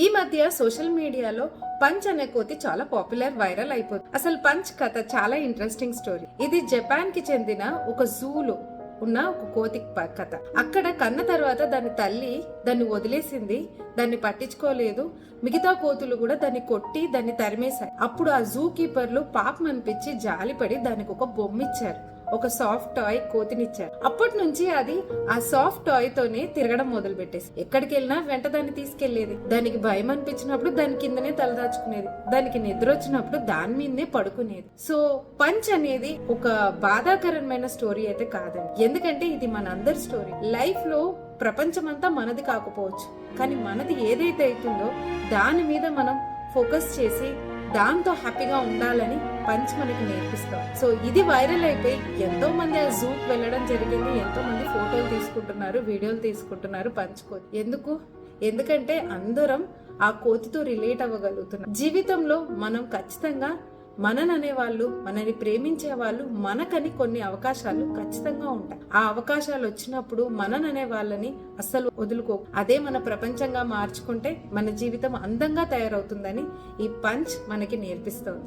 ఈ మధ్య సోషల్ మీడియాలో పంచ్ అనే కోతి చాలా పాపులర్, వైరల్ అయిపోతుంది. అసలు పంచ్ కథ చాలా ఇంట్రెస్టింగ్ స్టోరీ. ఇది జపాన్ కి చెందిన ఒక జూలో ఉన్న ఒక కోతి కథ. అక్కడ కన్న తర్వాత దాని తల్లి దాన్ని వదిలేసింది, దాన్ని పట్టించుకోలేదు. మిగతా కోతులు కూడా దాన్ని కొట్టి దాన్ని తరిమేశాయి. అప్పుడు ఆ జూ కీపర్లు పాపం అనిపించి జాలిపడి దానికి ఒక బొమ్మ ఇచ్చారు, ఒక సాఫ్ట్ టాయ్ కోతినిచ్చారు. అప్పటి నుంచి అది ఆ సాఫ్ట్ టాయ్ తోనే తిరగడం మొదలు పెట్టేసి ఎక్కడికి వెళ్ళినా వెంట దాన్ని తీసుకెళ్లేది. దానికి భయం అనిపించినప్పుడు దాని కిందనే తలదాచుకునేది, దానికి నిద్ర వచ్చినప్పుడు దాని మీదనే పడుకునేది. సో పంచ్ అనేది ఒక బాధాకరమైన స్టోరీ అయితే కాదండి, ఎందుకంటే ఇది మనందరి స్టోరీ. లైఫ్ లో ప్రపంచమంతా మనది కాకపోవచ్చు, కానీ మనది ఏదైతే అవుతుందో దాని మీద మనం ఫోకస్ చేసి దాంతో హ్యాపీగా ఉండాలని పంచ్ మనకి నేర్పిస్తాం. సో ఇది వైరల్ అయిపోయి ఎంతో మంది ఆ జూకి వెళ్ళడం జరిగింది, ఎంతో మంది ఫోటోలు తీసుకుంటున్నారు, వీడియోలు తీసుకుంటున్నారు పంచ్ కోతి. ఎందుకంటే అందరం ఆ కోతితో రిలేట్ అవ్వగలుగుతున్నాం. జీవితంలో మనం ఖచ్చితంగా మనననే వాళ్ళు, మనని ప్రేమించే వాళ్ళు, మనకని కొన్ని అవకాశాలు ఖచ్చితంగా ఉంటాయి. ఆ అవకాశాలు వచ్చినప్పుడు మనననే వాళ్ళని అస్సలు వదులుకో. అదే మన ప్రపంచంగా మార్చుకుంటే మన జీవితం అందంగా తయారవుతుందని ఈ పంచ్ మనకి నేర్పిస్తోంది.